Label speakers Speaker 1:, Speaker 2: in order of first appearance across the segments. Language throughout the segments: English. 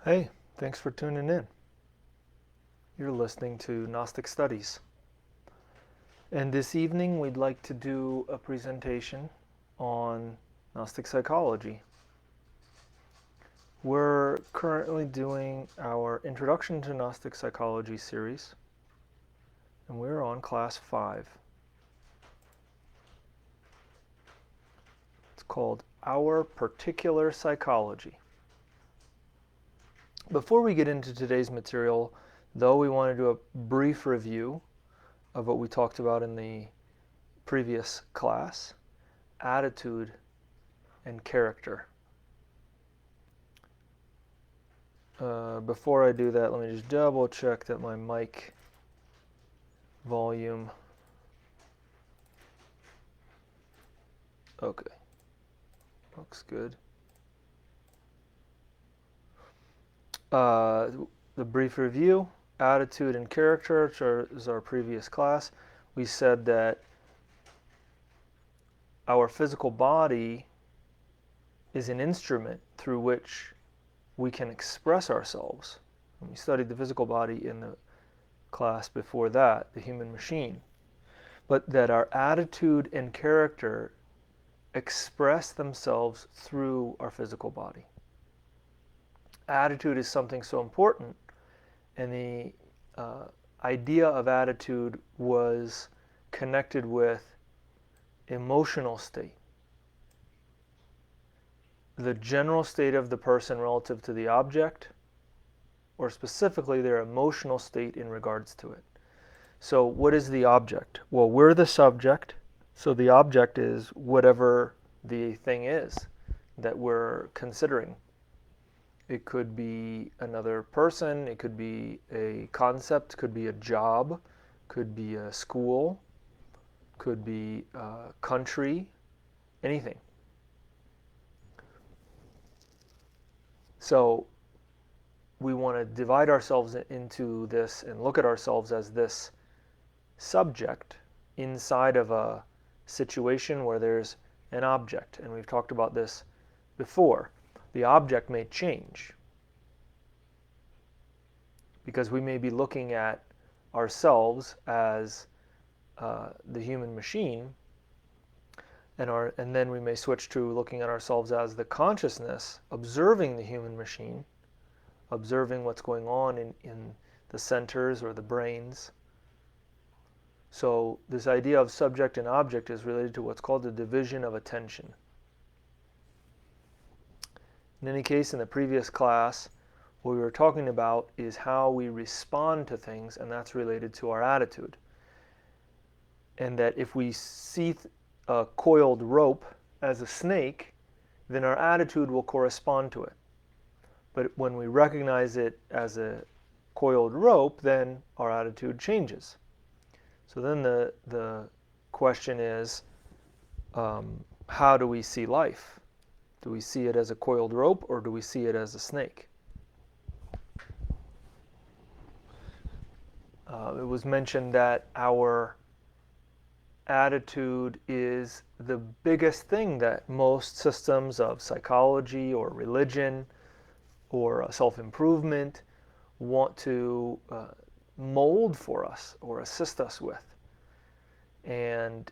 Speaker 1: Hey, thanks for tuning in. You're listening to Gnostic Studies. And this evening we'd like to do a presentation on Gnostic psychology. We're currently doing our Introduction to Gnostic Psychology series, and we're on class 5. It's called Our Particular Psychology. Before we get into today's material, though, we want to do a brief review of what we talked about in the previous class: attitude and character. Before I do that, let me just double check that my mic volume. Okay, looks good. The brief review: attitude and character, which is our previous class. We said that our physical body is an instrument through which we can express ourselves. And we studied the physical body in the class before that, the human machine. But that our attitude and character express themselves through our physical body. Attitude is something so important, and the idea of attitude was connected with emotional state. The general state of the person relative to the object, or specifically their emotional state in regards to it. So what is the object? Well, we're the subject, so the object is whatever the thing is that we're considering. It could be another person, it could be a concept, could be a job, could be a school, could be a country, anything. So we want to divide ourselves into this and look at ourselves as this subject inside of a situation where there's an object. And we've talked about this before. The object may change because we may be looking at ourselves as the human machine, and then we may switch to looking at ourselves as the consciousness, observing the human machine, observing what's going on in the centers or the brains. So this idea of subject and object is related to what's called the division of attention. In any case, in the previous class, what we were talking about is how we respond to things, and that's related to our attitude. And that if we see a coiled rope as a snake, then our attitude will correspond to it. But when we recognize it as a coiled rope, then our attitude changes. So then the question is, how do we see life? Do we see it as a coiled rope, or do we see it as a snake? It was mentioned that our attitude is the biggest thing that most systems of psychology or religion or self-improvement want to mold for us or assist us with. And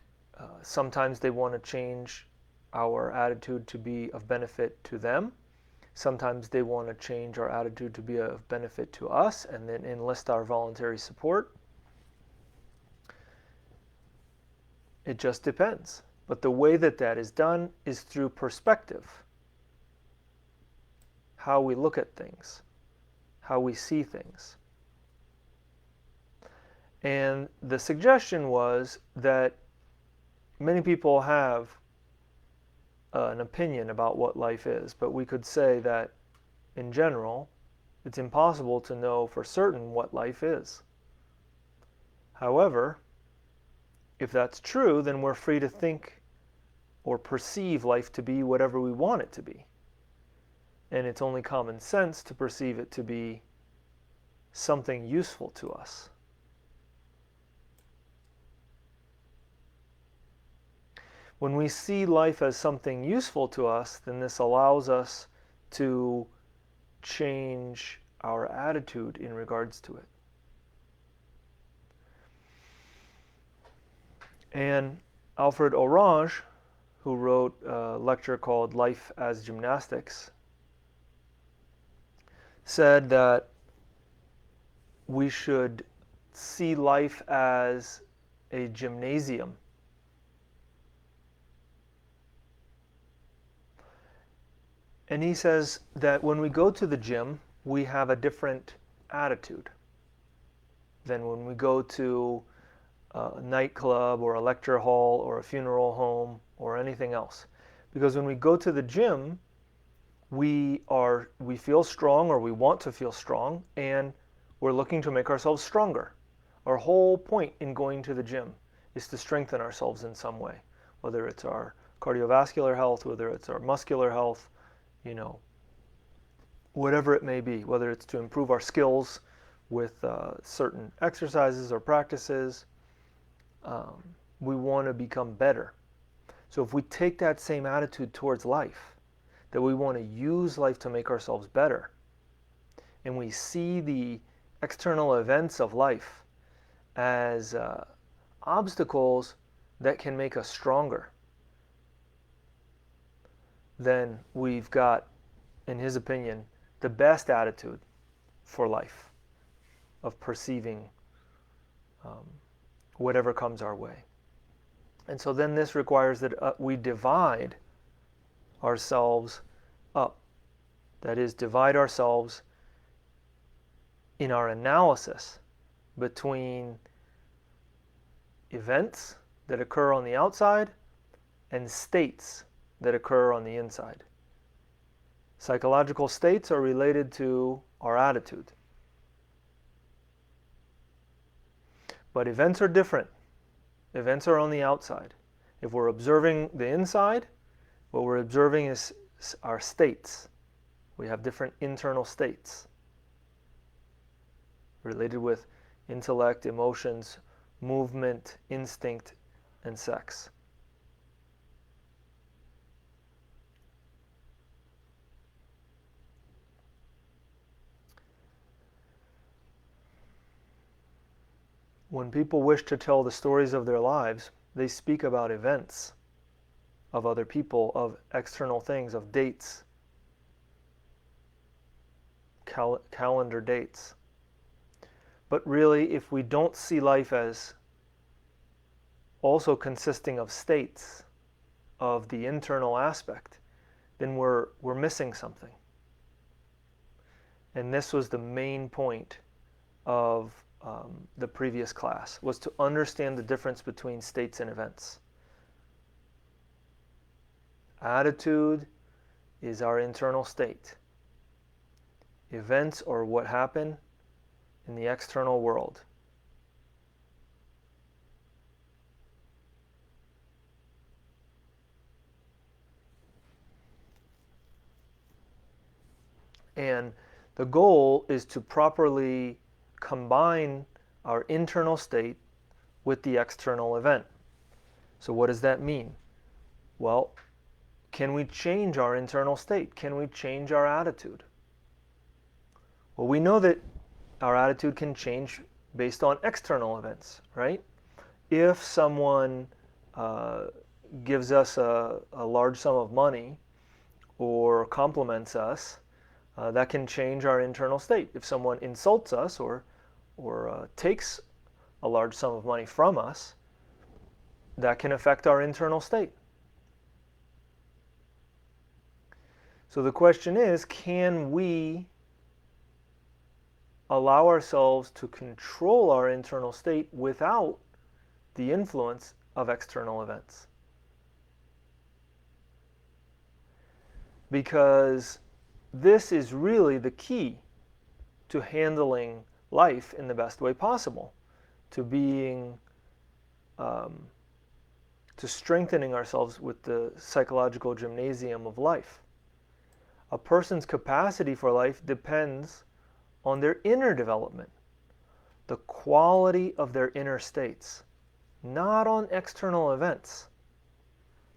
Speaker 1: sometimes they want to change our attitude to be of benefit to them. Sometimes they want to change our attitude to be of benefit to us and then enlist our voluntary support. It just depends. But the way that that is done is through perspective. How we look at things, how we see things. And the suggestion was that many people have an opinion about what life is, but we could say that in general, it's impossible to know for certain what life is. However, if that's true, then we're free to think or perceive life to be whatever we want it to be. And it's only common sense to perceive it to be something useful to us. When we see life as something useful to us, then this allows us to change our attitude in regards to it. And Alfred Orage, who wrote a lecture called Life as Gymnastics, said that we should see life as a gymnasium. And he says that when we go to the gym, we have a different attitude than when we go to a nightclub or a lecture hall or a funeral home or anything else. Because when we go to the gym, we feel strong, or we want to feel strong, and we're looking to make ourselves stronger. Our whole point in going to the gym is to strengthen ourselves in some way, whether it's our cardiovascular health, whether it's our muscular health, whatever it may be, whether it's to improve our skills with certain exercises or practices. We want to become better. So if we take that same attitude towards life, that we want to use life to make ourselves better, and we see the external events of life as obstacles that can make us stronger, then we've got, in his opinion, the best attitude for life, of perceiving whatever comes our way. And so then this requires that we divide ourselves up. That is, divide ourselves in our analysis between events that occur on the outside and states that occur on the inside. Psychological states are related to our attitude. But events are different. Events are on the outside. If we're observing the inside, what we're observing is our states. We have different internal states related with intellect, emotions, movement, instinct, and sex. When people wish to tell the stories of their lives, they speak about events, of other people, of external things, of dates, calendar dates. But really, if we don't see life as also consisting of states, of the internal aspect, then we're missing something. And this was the main point of the previous class, was to understand the difference between states and events. Attitude is our internal state. Events are what happen in the external world. And the goal is to properly combine our internal state with the external event. So what does that mean? Well, can we change our internal state? Can we change our attitude? Well, we know that our attitude can change based on external events, right? If someone gives us a large sum of money or compliments us, that can change our internal state. If someone insults us or takes a large sum of money from us, that can affect our internal state. So the question is, can we allow ourselves to control our internal state without the influence of external events? Because this is really the key to handling life in the best way possible, to being, to strengthening ourselves with the psychological gymnasium of life. A person's capacity for life depends on their inner development, the quality of their inner states, not on external events.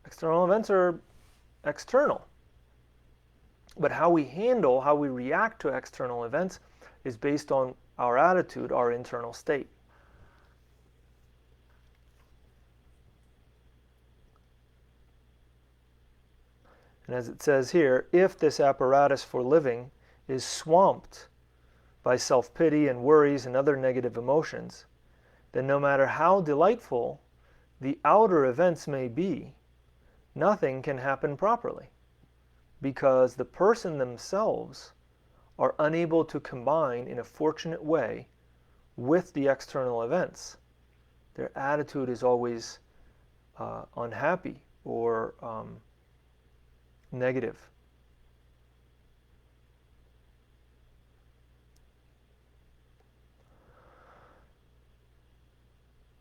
Speaker 1: External events are external. But how we handle, how we react to external events is based on our attitude, our internal state. And as it says here, if this apparatus for living is swamped by self-pity and worries and other negative emotions, then no matter how delightful the outer events may be, nothing can happen properly, because the person themselves are unable to combine in a fortunate way with the external events. Their attitude is always unhappy or negative.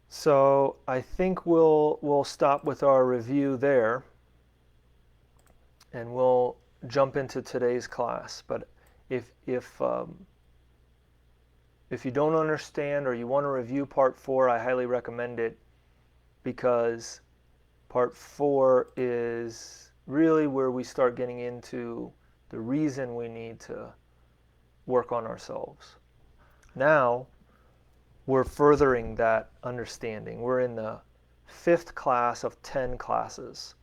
Speaker 1: So I think we'll stop with our review there, and we'll jump into today's class. But if you don't understand or you want to review part 4, I highly recommend it, because part 4 is really where we start getting into the reason we need to work on ourselves. Now we're furthering that understanding. We're in the 5th class of 10 classes.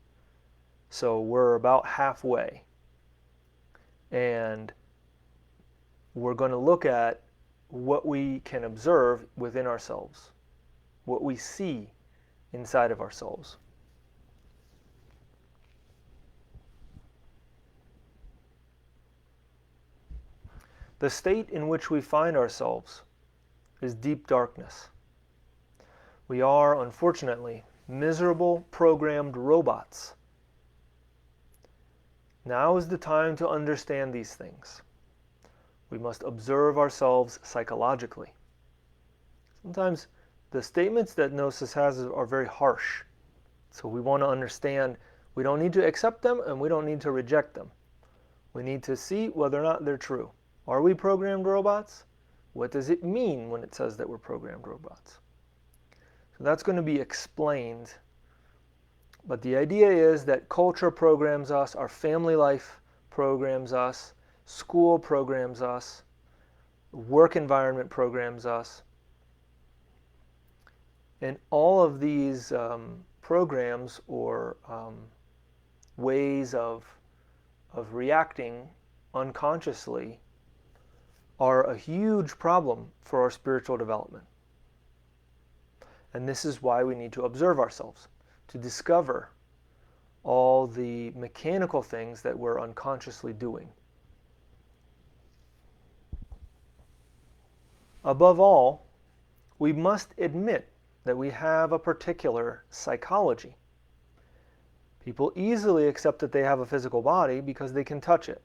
Speaker 1: So we're about halfway. And we're going to look at what we can observe within ourselves, what we see inside of ourselves. The state in which we find ourselves is deep darkness. We are, unfortunately, miserable programmed robots. Now is the time to understand these things. We must observe ourselves psychologically. Sometimes the statements that Gnosis has are very harsh. So we want to understand we don't need to accept them and we don't need to reject them. We need to see whether or not they're true. Are we programmed robots? What does it mean when it says that we're programmed robots? So that's going to be explained. But the idea is that culture programs us, our family life programs us, school programs us, work environment programs us. And all of these programs or ways of reacting unconsciously are a huge problem for our spiritual development. And this is why we need to observe ourselves, to discover all the mechanical things that we're unconsciously doing. Above all, we must admit that we have a particular psychology. People easily accept that they have a physical body because they can touch it.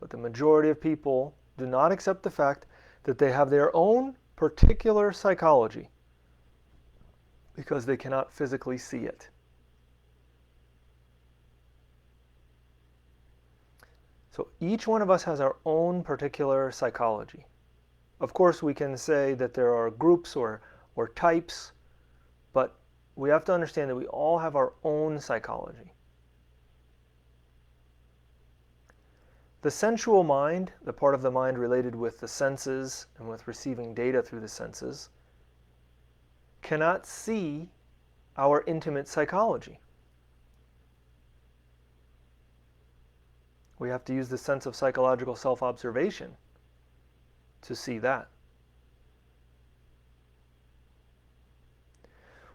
Speaker 1: But the majority of people do not accept the fact that they have their own particular psychology because they cannot physically see it. So each one of us has our own particular psychology. Of course, we can say that there are groups or types, but we have to understand that we all have our own psychology. The sensual mind, the part of the mind related with the senses and with receiving data through the senses, cannot see our intimate psychology. We have to use the sense of psychological self-observation to see that.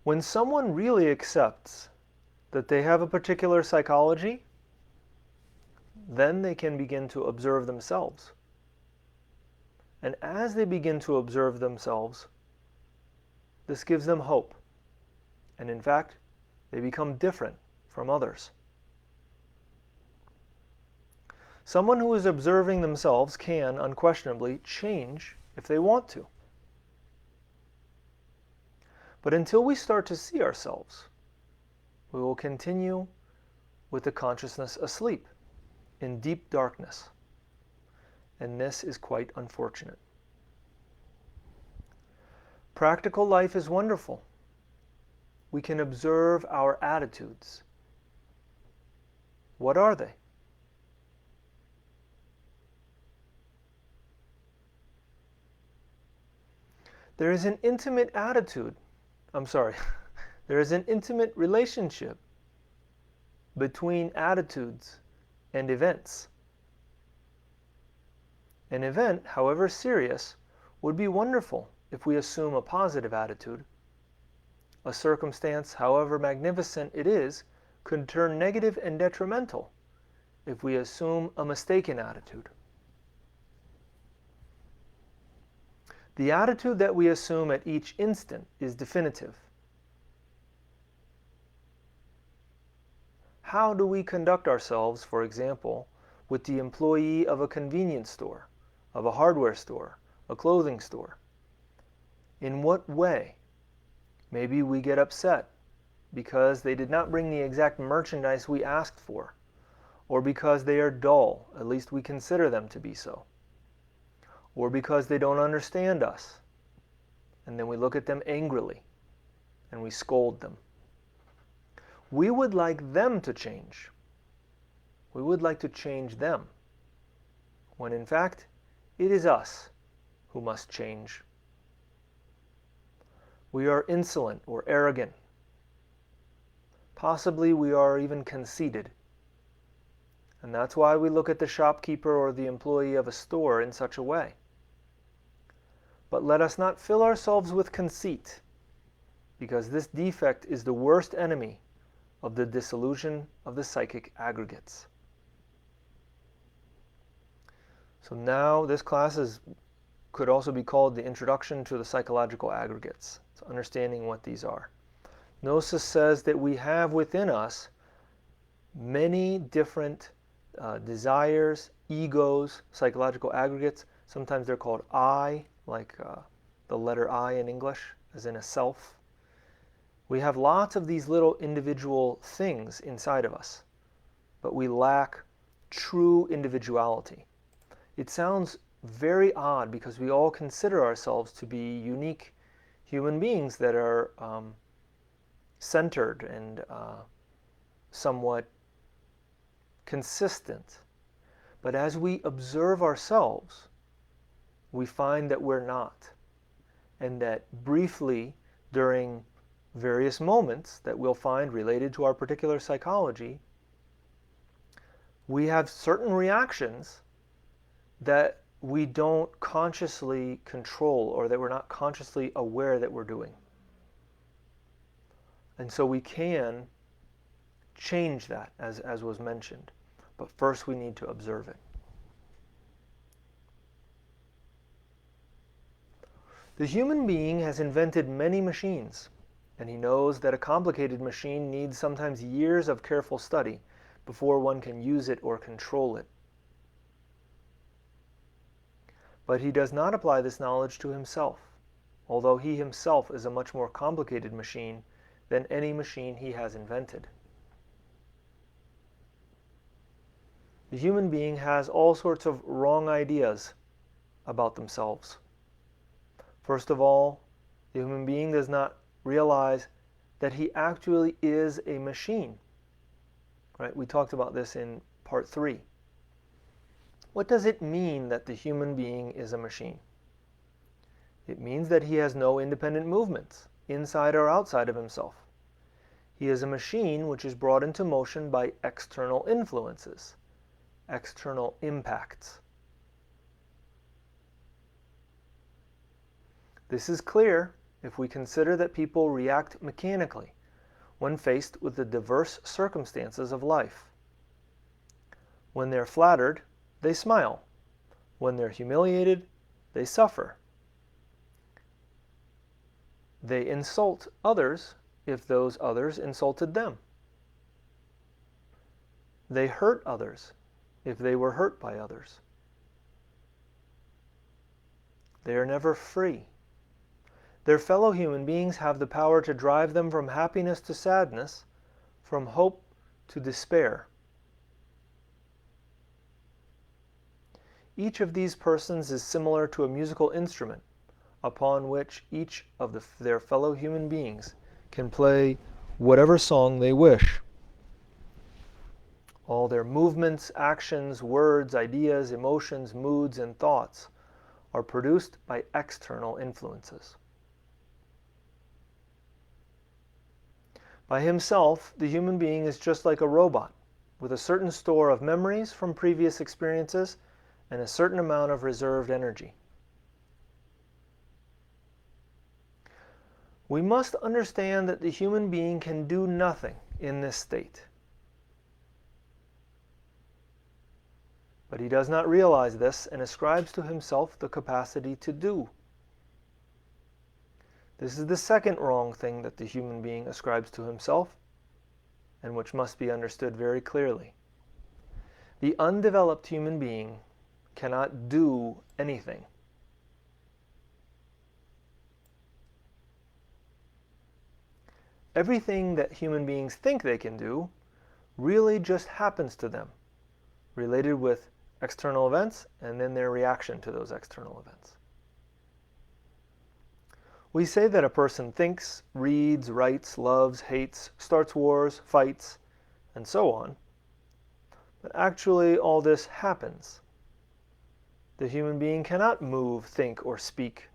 Speaker 1: When someone really accepts that they have a particular psychology, then they can begin to observe themselves. And as they begin to observe themselves, this gives them hope. And in fact, they become different from others. Someone who is observing themselves can unquestionably change if they want to. But until we start to see ourselves, we will continue with the consciousness asleep in deep darkness. And this is quite unfortunate. Practical life is wonderful. We can observe our attitudes. What are they? There is an intimate there is an intimate relationship between attitudes and events. An event, however serious, would be wonderful if we assume a positive attitude. A circumstance, however magnificent it is, could turn negative and detrimental if we assume a mistaken attitude. The attitude that we assume at each instant is definitive. How do we conduct ourselves, for example, with the employee of a convenience store, of a hardware store, a clothing store? In what way? Maybe we get upset because they did not bring the exact merchandise we asked for, or because they are dull, at least we consider them to be so, or because they don't understand us, and then we look at them angrily and we scold them. We would like them to change. We would like to change them, when in fact it is us who must change. We are insolent or arrogant. Possibly we are even conceited. And that's why we look at the shopkeeper or the employee of a store in such a way. But let us not fill ourselves with conceit, because this defect is the worst enemy of the dissolution of the psychic aggregates. So now this class could also be called the Introduction to the Psychological Aggregates. So understanding what these are. Gnosis says that we have within us many different desires, egos, psychological aggregates. Sometimes they're called I, like the letter I in English, as in a self. We have lots of these little individual things inside of us, but we lack true individuality. It sounds very odd because we all consider ourselves to be unique human beings that are centered and somewhat consistent. But as we observe ourselves, we find that we're not. And that briefly, during various moments that we'll find related to our particular psychology, we have certain reactions that we don't consciously control, or that we're not consciously aware that we're doing. And so we can change that, as was mentioned. But first we need to observe it. The human being has invented many machines, and he knows that a complicated machine needs sometimes years of careful study before one can use it or control it. But he does not apply this knowledge to himself, although he himself is a much more complicated machine than any machine he has invented. The human being has all sorts of wrong ideas about themselves. First of all, the human being does not realize that he actually is a machine. Right? We talked about this in part 3. What does it mean that the human being is a machine? It means that he has no independent movements, inside or outside of himself. He is a machine which is brought into motion by external influences, external impacts. This is clear if we consider that people react mechanically when faced with the diverse circumstances of life. When they're flattered, they smile. When they're humiliated, they suffer. They insult others if those others insulted them. They hurt others if they were hurt by others. They are never free. Their fellow human beings have the power to drive them from happiness to sadness, from hope to despair. Each of these persons is similar to a musical instrument upon which each of their fellow human beings can play whatever song they wish. All their movements, actions, words, ideas, emotions, moods, and thoughts are produced by external influences. By himself, the human being is just like a robot, with a certain store of memories from previous experiences and a certain amount of reserved energy. We must understand that the human being can do nothing in this state. But he does not realize this and ascribes to himself the capacity to do. This is the second wrong thing that the human being ascribes to himself, and which must be understood very clearly. The undeveloped human being cannot do anything. Everything that human beings think they can do really just happens to them, related with external events and then their reaction to those external events. We say that a person thinks, reads, writes, loves, hates, starts wars, fights, and so on. But actually all this happens. The human being cannot move, think, or speak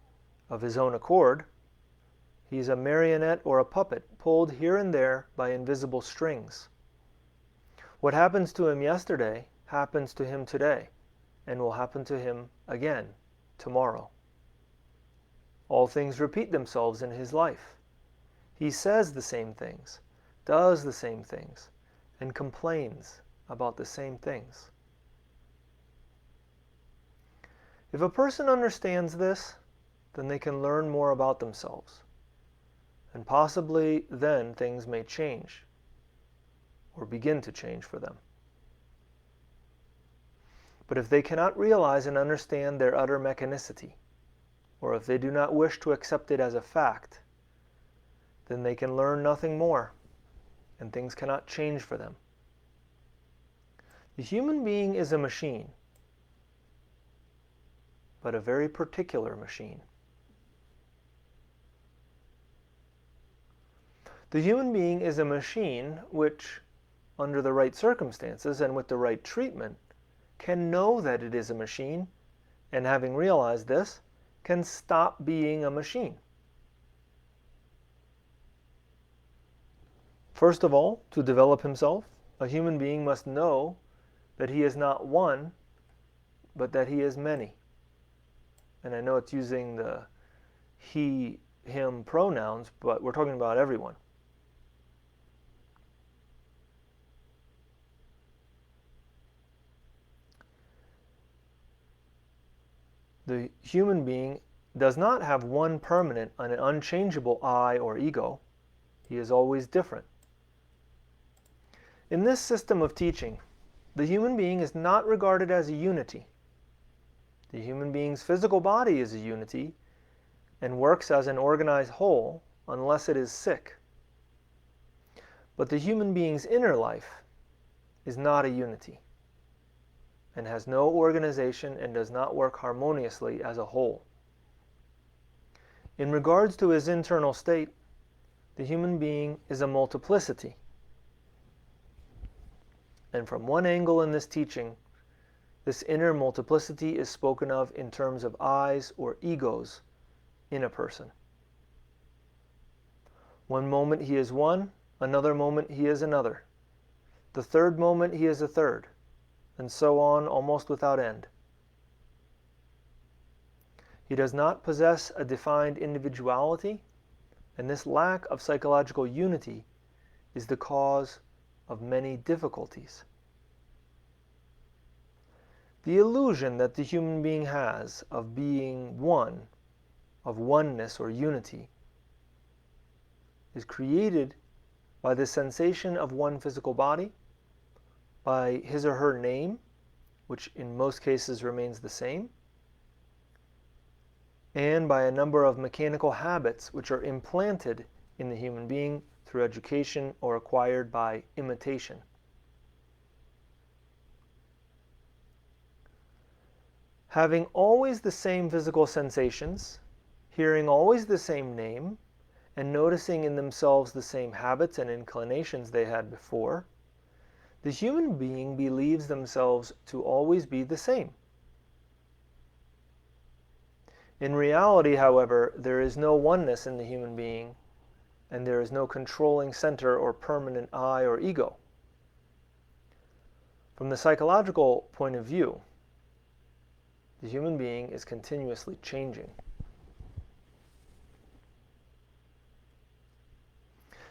Speaker 1: of his own accord. He is a marionette or a puppet pulled here and there by invisible strings. What happens to him yesterday happens to him today, and will happen to him again tomorrow. All things repeat themselves in his life. He says the same things, does the same things, and complains about the same things. If a person understands this, then they can learn more about themselves. And possibly then things may change, or begin to change for them. But if they cannot realize and understand their utter mechanicity, or if they do not wish to accept it as a fact, then they can learn nothing more, and things cannot change for them. The human being is a machine, but a very particular machine. The human being is a machine which, under the right circumstances and with the right treatment, can know that it is a machine, and having realized this, can stop being a machine. First of all, to develop himself, a human being must know that he is not one, but that he is many. And I know it's using the he, him pronouns, but we're talking about everyone. The human being does not have one permanent and unchangeable I or ego. He is always different. In this system of teaching, the human being is not regarded as a unity. The human being's physical body is a unity and works as an organized whole unless it is sick. But the human being's inner life is not a unity, and has no organization and does not work harmoniously as a whole. In regards to his internal state, the human being is a multiplicity. And from one angle in this teaching, this inner multiplicity is spoken of in terms of I's or egos in a person. One moment he is one, another moment he is another. The third moment he is a third, and so on almost without end. He does not possess a defined individuality, and this lack of psychological unity is the cause of many difficulties. The illusion that the human being has of being one, of oneness or unity, is created by the sensation of one physical body, by his or her name, which in most cases remains the same, and by a number of mechanical habits which are implanted in the human being through education or acquired by imitation. Having always the same physical sensations, hearing always the same name, and noticing in themselves the same habits and inclinations they had before, the human being believes themselves to always be the same. In reality, however, there is no oneness in the human being, and there is no controlling center or permanent I or ego. From the psychological point of view, the human being is continuously changing.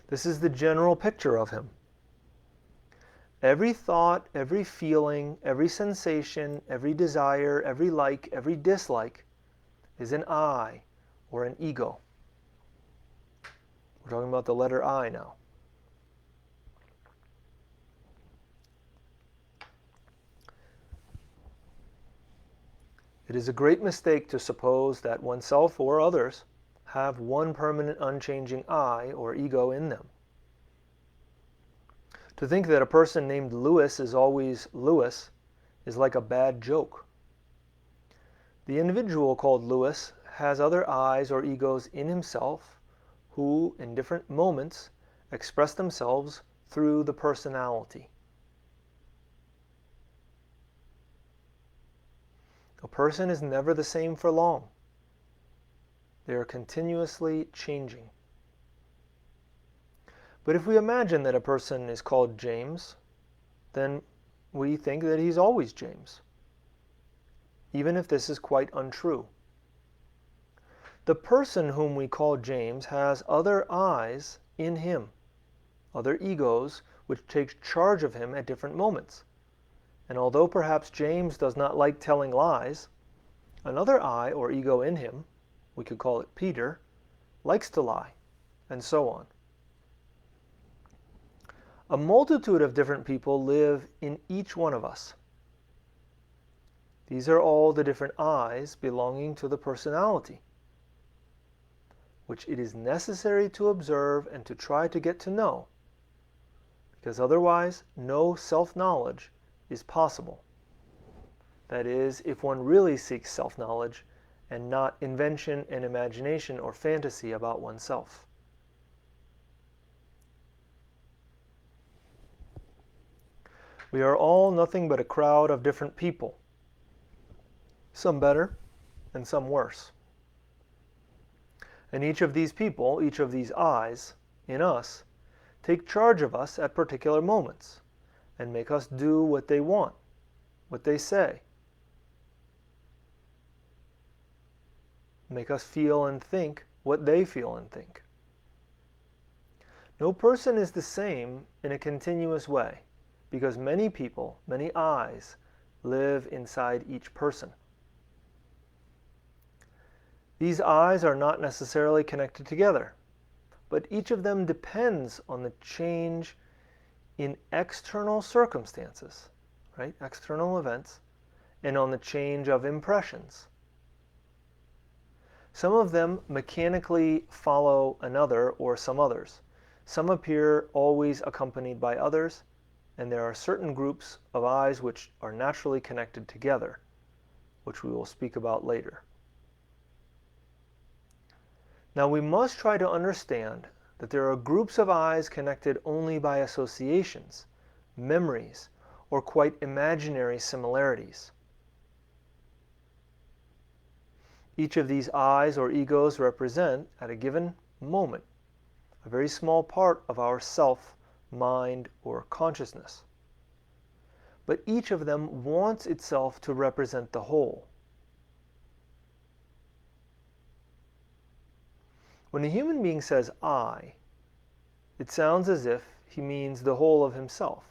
Speaker 1: This is the general picture of him. Every thought, every feeling, every sensation, every desire, every like, every dislike is an I or an ego. We're talking about the letter I now. It is a great mistake to suppose that oneself or others have one permanent unchanging I or ego in them. To think that a person named Louis is always Louis is like a bad joke. The individual called Louis has other I's or egos in himself who, in different moments, express themselves through the personality. A person is never the same for long. They are continuously changing. But if we imagine that a person is called James, then we think that he's always James, even if this is quite untrue. The person whom we call James has other I's in him, other egos which take charge of him at different moments. And although perhaps James does not like telling lies, another I or ego in him, we could call it Peter, likes to lie, and so on. A multitude of different people live in each one of us. These are all the different I's belonging to the personality, which it is necessary to observe and to try to get to know, because otherwise no self-knowledge is possible. That is, if one really seeks self-knowledge and not invention and imagination or fantasy about oneself. We are all nothing but a crowd of different people, some better and some worse. And each of these people, each of these I's in us, take charge of us at particular moments and make us do what they want, what they say. Make us feel and think what they feel and think. No person is the same in a continuous way, because many people, many I's, live inside each person. These I's are not necessarily connected together, but each of them depends on the change in external circumstances, right? External events, and on the change of impressions. Some of them mechanically follow another or some others. Some appear always accompanied by others, and there are certain groups of I's which are naturally connected together, which we will speak about later. Now we must try to understand that there are groups of I's connected only by associations, memories, or quite imaginary similarities. Each of these I's or egos represent, at a given moment, a very small part of our self, mind, or consciousness. But each of them wants itself to represent the whole. When a human being says I, it sounds as if he means the whole of himself.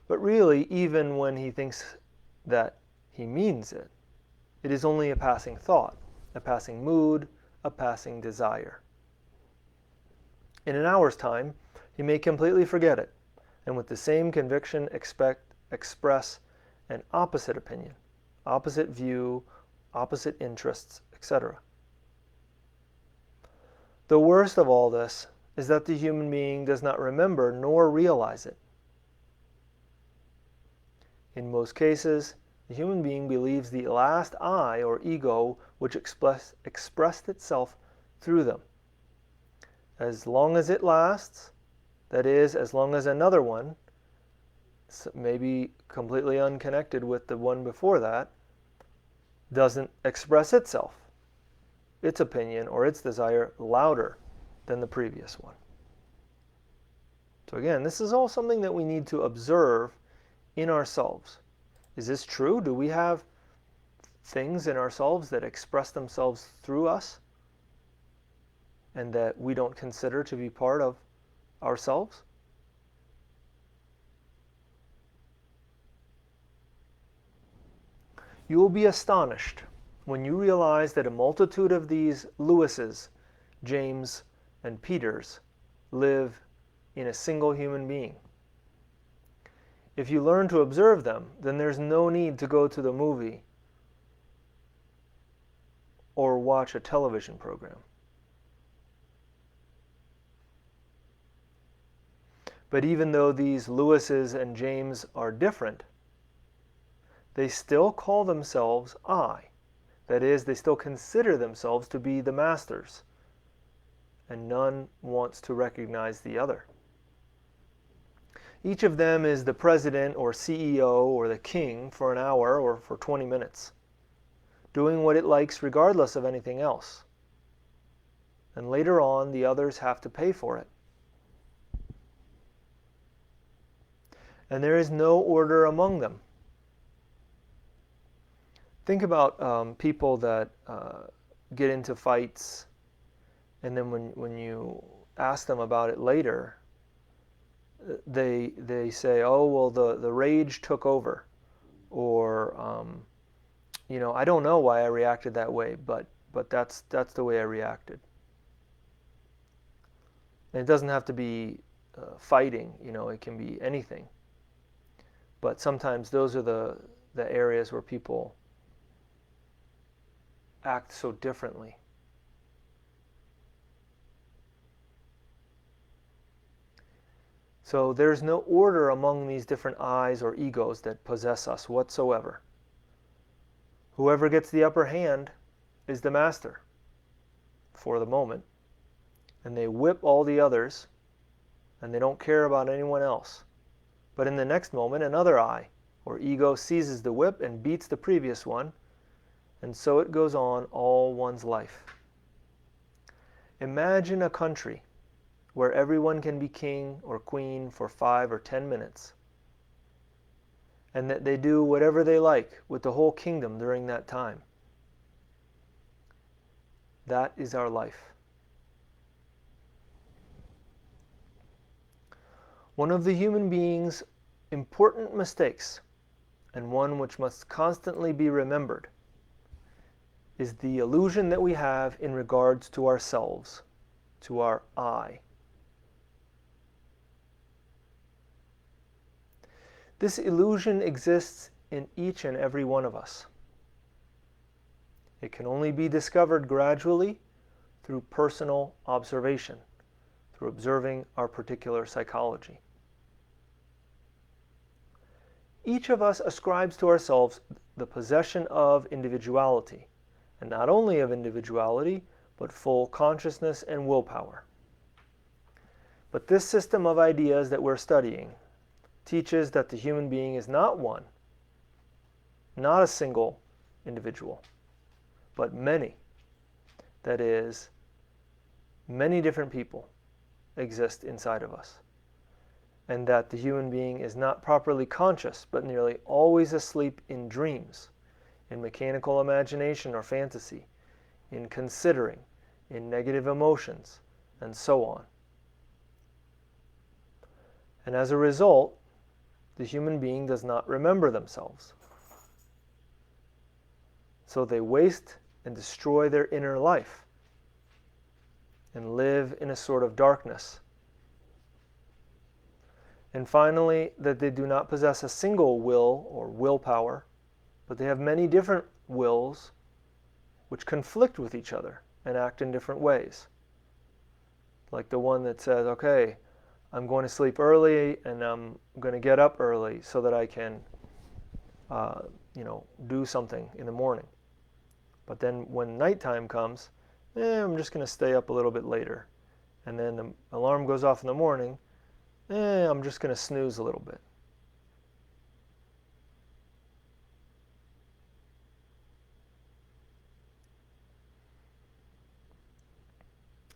Speaker 1: But really, even when he thinks that he means it, it is only a passing thought, a passing mood, a passing desire. In an hour's time, he may completely forget it, and with the same conviction express an opposite opinion, opposite view, opposite interests, etc. The worst of all this is that the human being does not remember nor realize it. In most cases, the human being believes the last I or ego which expressed itself through them. As long as it lasts, that is, as long as another one, maybe completely unconnected with the one before that, doesn't express itself, its opinion or its desire louder than the previous one. So again, this is all something that we need to observe in ourselves. Is this true? Do we have things in ourselves that express themselves through us and that we don't consider to be part of ourselves? You will be astonished when you realize that a multitude of these Lewises, James, and Peters live in a single human being. If you learn to observe them, then there's no need to go to the movie or watch a television program. But even though these Lewises and James are different, they still call themselves I. That is, they still consider themselves to be the masters, and none wants to recognize the other. Each of them is the president or CEO or the king for an hour or for 20 minutes, doing what it likes regardless of anything else. And later on, the others have to pay for it. And there is no order among them. Think about people that get into fights, and then when you ask them about it later, they say, oh, well, the rage took over, or I don't know why I reacted that way, but that's the way I reacted. And it doesn't have to be fighting, it can be anything. But sometimes those are the areas where people act so differently. So there's no order among these different I's or egos that possess us whatsoever. Whoever gets the upper hand is the master for the moment, and they whip all the others, and they don't care about anyone else. But in the next moment, another I or ego seizes the whip and beats the previous one, and so it goes on all one's life. Imagine a country where everyone can be king or queen for 5 or 10 minutes, and that they do whatever they like with the whole kingdom during that time. That is our life. One of the human being's important mistakes, and one which must constantly be remembered, is the illusion that we have in regards to ourselves, to our I. This illusion exists in each and every one of us. It can only be discovered gradually through personal observation, through observing our particular psychology. Each of us ascribes to ourselves the possession of individuality, and not only of individuality, but full consciousness and willpower. But this system of ideas that we're studying teaches that the human being is not one, not a single individual, but many. That is, many different people exist inside of us, and that the human being is not properly conscious, but nearly always asleep in dreams, in mechanical imagination or fantasy, in considering, in negative emotions, and so on. And as a result, the human being does not remember themselves. So they waste and destroy their inner life and live in a sort of darkness. And finally, that they do not possess a single will or willpower, but they have many different wills which conflict with each other and act in different ways. Like the one that says, okay, I'm going to sleep early and I'm going to get up early so that I can do something in the morning. But then when nighttime comes, I'm just going to stay up a little bit later. And then the alarm goes off in the morning, I'm just going to snooze a little bit.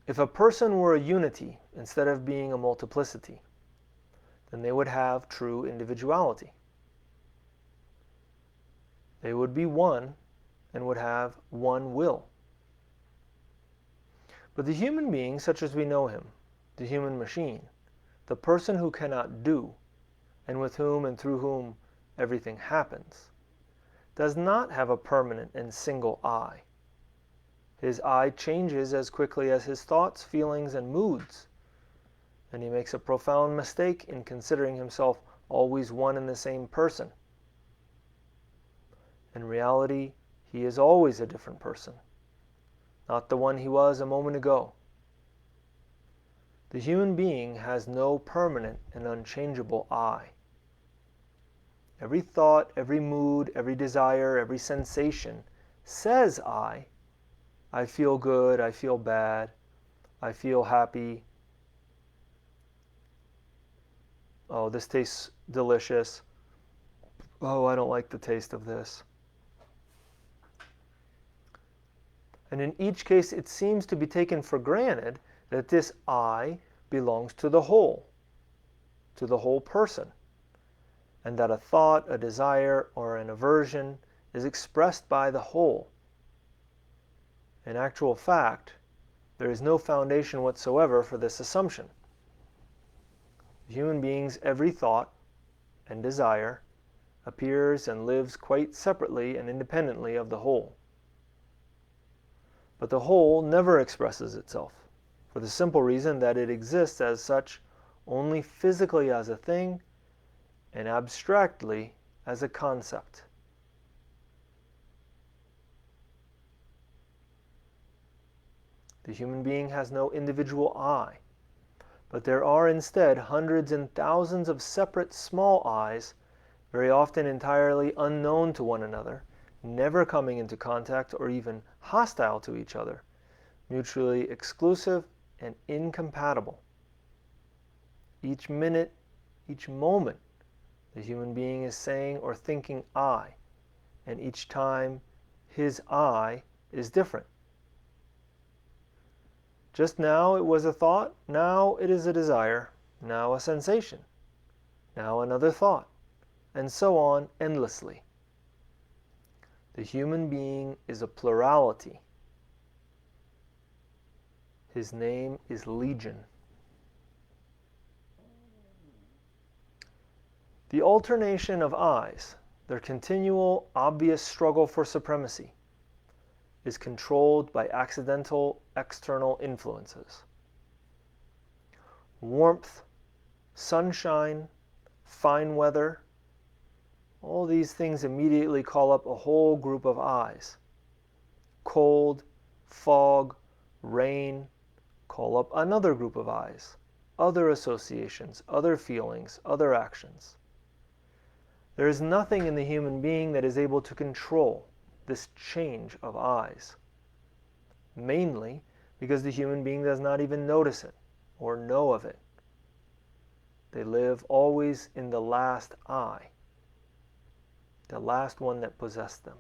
Speaker 1: If a person were a unity instead of being a multiplicity, then they would have true individuality. They would be one and would have one will. But the human being, such as we know him, the human machine, the person who cannot do, and with whom and through whom everything happens, does not have a permanent and single I. His I changes as quickly as his thoughts, feelings, and moods, and he makes a profound mistake in considering himself always one and the same person. In reality, he is always a different person, not the one he was a moment ago. The human being has no permanent and unchangeable I. Every thought, every mood, every desire, every sensation says I feel good, I feel bad, I feel happy. Oh, this tastes delicious. Oh, I don't like the taste of this. And in each case, it seems to be taken for granted that this I belongs to the whole person, and that a thought, a desire, or an aversion is expressed by the whole. In actual fact, there is no foundation whatsoever for this assumption. The human being's every thought and desire appears and lives quite separately and independently of the whole. But the whole never expresses itself, for the simple reason that it exists as such only physically as a thing and abstractly as a concept. The human being has no individual I, but there are instead hundreds and thousands of separate small I's, very often entirely unknown to one another, never coming into contact or even hostile to each other, mutually exclusive and incompatible. Each minute, each moment, the human being is saying or thinking I, and each time his I is different. Just now it was a thought, now it is a desire, now a sensation, now another thought, and so on endlessly. The human being is a plurality. His name is Legion. The alternation of I's, their continual, obvious struggle for supremacy, is controlled by accidental external influences. Warmth, sunshine, fine weather, all these things immediately call up a whole group of I's. Cold, fog, rain call up another group of I's, other associations, other feelings, other actions. There is nothing in the human being that is able to control this change of I's, mainly because the human being does not even notice it or know of it. They live always in the last I, the last one that possessed them.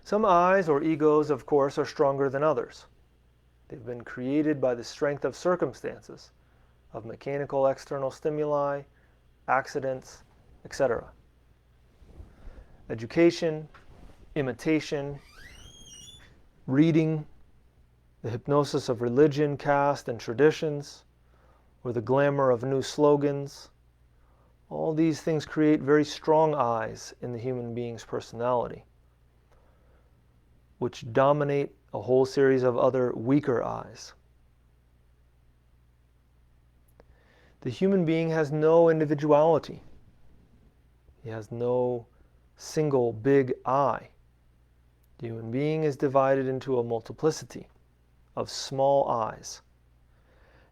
Speaker 1: Some I's or egos, of course, are stronger than others. They've been created by the strength of circumstances, of mechanical external stimuli, accidents, etc. Education, imitation, reading, the hypnosis of religion, caste, and traditions, or the glamour of new slogans. All these things create very strong I's in the human being's personality, which dominate a whole series of other weaker I's. The human being has no individuality. He has no single big I. The human being is divided into a multiplicity of small I's.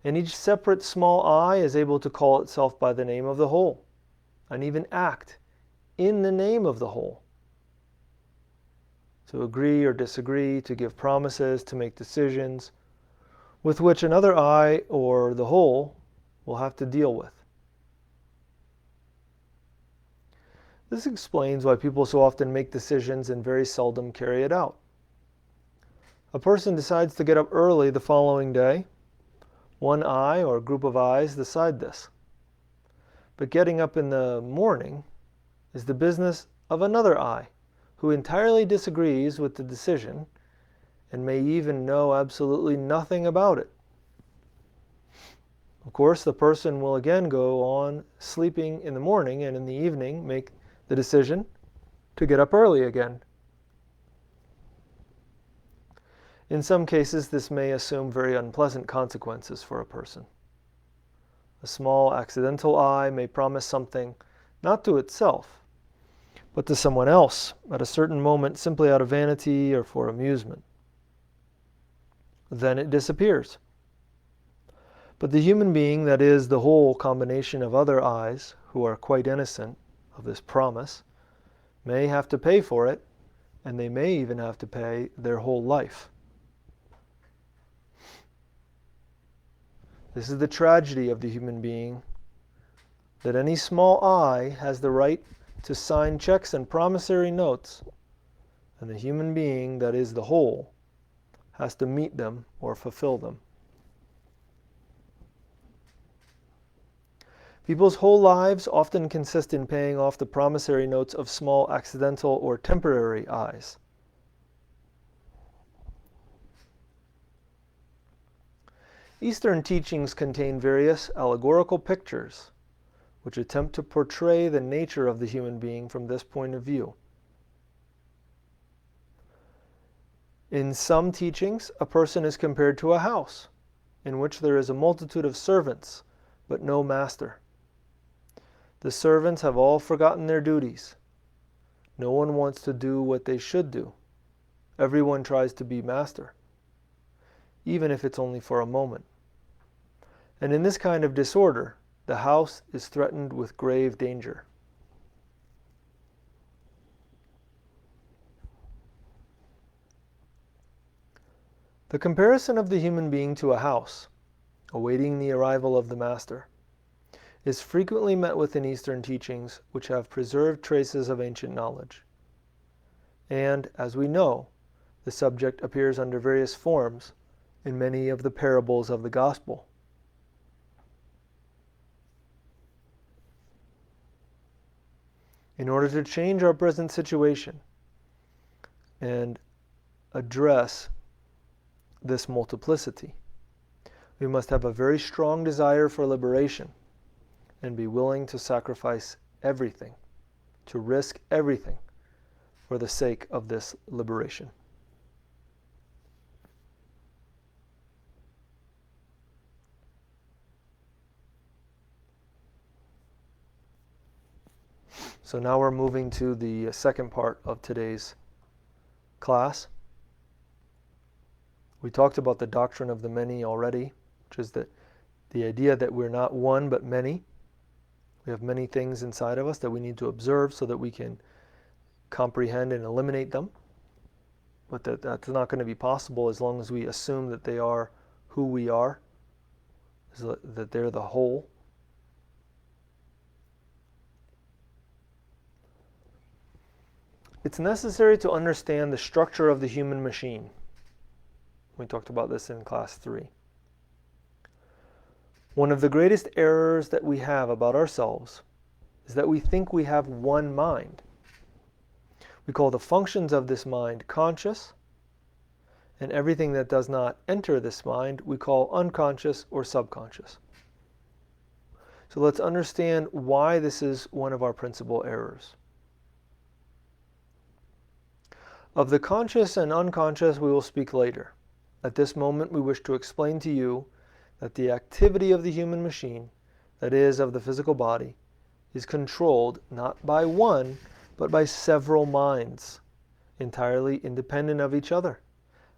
Speaker 1: And each separate small I is able to call itself by the name of the whole, and even act in the name of the whole. To agree or disagree, to give promises, to make decisions, with which another I or the whole will have to deal with. This explains why people so often make decisions and very seldom carry it out. A person decides to get up early the following day. One I, or group of I's, decide this. But getting up in the morning is the business of another I, who entirely disagrees with the decision and may even know absolutely nothing about it. Of course, the person will again go on sleeping in the morning and in the evening make the decision to get up early again. In some cases, this may assume very unpleasant consequences for a person. A small accidental I may promise something not to itself, but to someone else at a certain moment simply out of vanity or for amusement. Then it disappears. But the human being, that is, the whole combination of other I's who are quite innocent of this promise, may have to pay for it, and they may even have to pay their whole life. This is the tragedy of the human being, that any small I has the right to sign checks and promissory notes, and the human being, that is the whole, has to meet them or fulfill them. People's whole lives often consist in paying off the promissory notes of small accidental or temporary I's. Eastern teachings contain various allegorical pictures which attempt to portray the nature of the human being from this point of view. In some teachings, a person is compared to a house in which there is a multitude of servants, but no master. The servants have all forgotten their duties. No one wants to do what they should do. Everyone tries to be master, even if it's only for a moment. And in this kind of disorder, the house is threatened with grave danger. The comparison of the human being to a house, awaiting the arrival of the master, is frequently met with in Eastern teachings which have preserved traces of ancient knowledge. And, as we know, the subject appears under various forms in many of the parables of the Gospel. In order to change our present situation and address this multiplicity, we must have a very strong desire for liberation and be willing to sacrifice everything, to risk everything for the sake of this liberation. So now we're moving to the second part of today's class. We talked about the doctrine of the many already, which is the idea that we're not one but many. We have many things inside of us that we need to observe so that we can comprehend and eliminate them. But that's not going to be possible as long as we assume that they are who we are, that they're the whole. It's necessary to understand the structure of the human machine. We talked about this in class 3. One of the greatest errors that we have about ourselves is that we think we have one mind. We call the functions of this mind conscious, and everything that does not enter this mind we call unconscious or subconscious. So let's understand why this is one of our principal errors. Of the conscious and unconscious we will speak later. At this moment we wish to explain to you that the activity of the human machine, that is, of the physical body, is controlled not by one, but by several minds, entirely independent of each other,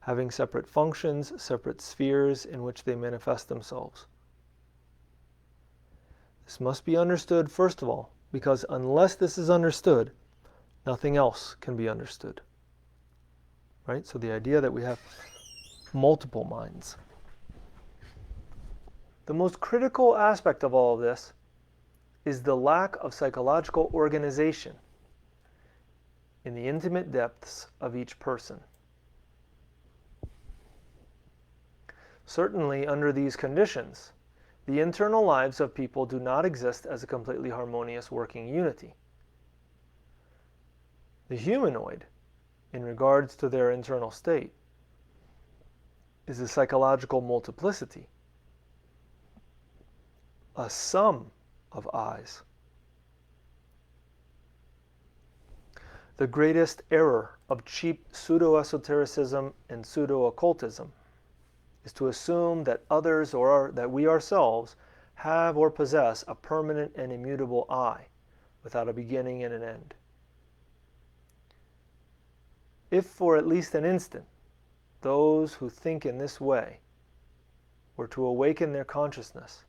Speaker 1: having separate functions, separate spheres in which they manifest themselves. This must be understood first of all, because unless this is understood, nothing else can be understood. Right? So the idea that we have multiple minds. The most critical aspect of all of this is the lack of psychological organization in the intimate depths of each person. Certainly, under these conditions, the internal lives of people do not exist as a completely harmonious working unity. The humanoid, in regards to their internal state, is a psychological multiplicity, a sum of I's. The greatest error of cheap pseudo-esotericism and pseudo-occultism is to assume that others or that we ourselves have or possess a permanent and immutable I without a beginning and an end. If for at least an instant those who think in this way were to awaken their consciousness,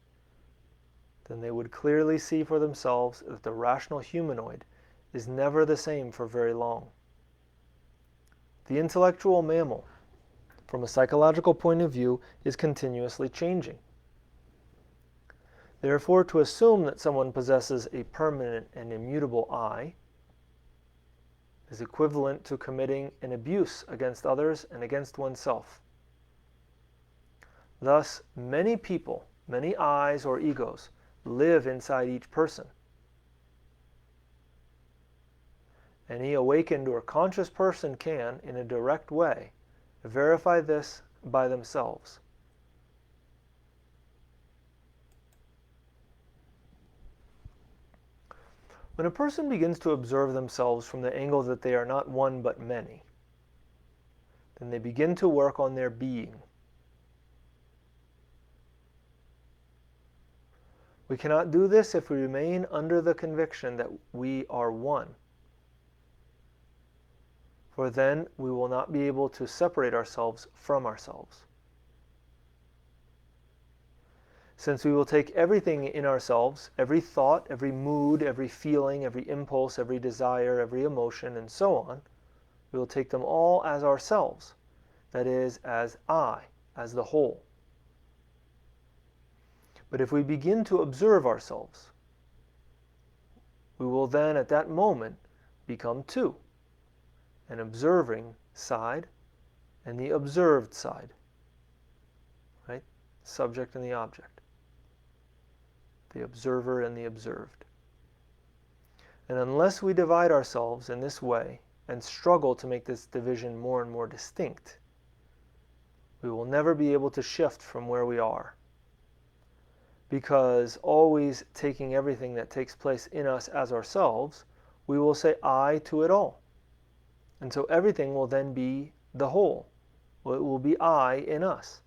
Speaker 1: then they would clearly see for themselves that the rational humanoid is never the same for very long. The intellectual mammal, from a psychological point of view, is continuously changing. Therefore, to assume that someone possesses a permanent and immutable I is equivalent to committing an abuse against others and against oneself. Thus, many people, many I's or egos, live inside each person. Any awakened or conscious person can, in a direct way, verify this by themselves. When a person begins to observe themselves from the angle that they are not one but many, then they begin to work on their being. We cannot do this if we remain under the conviction that we are one, for then we will not be able to separate ourselves from ourselves. Since we will take everything in ourselves, every thought, every mood, every feeling, every impulse, every desire, every emotion, and so on, we will take them all as ourselves, that is, as I, as the whole. But if we begin to observe ourselves, we will then at that moment become two, an observing side and the observed side, right? Subject and the object, the observer and the observed. And unless we divide ourselves in this way and struggle to make this division more and more distinct, we will never be able to shift from where we are. Because always taking everything that takes place in us as ourselves, we will say I to it all. And so everything will then be the whole. Well, it will be I in us.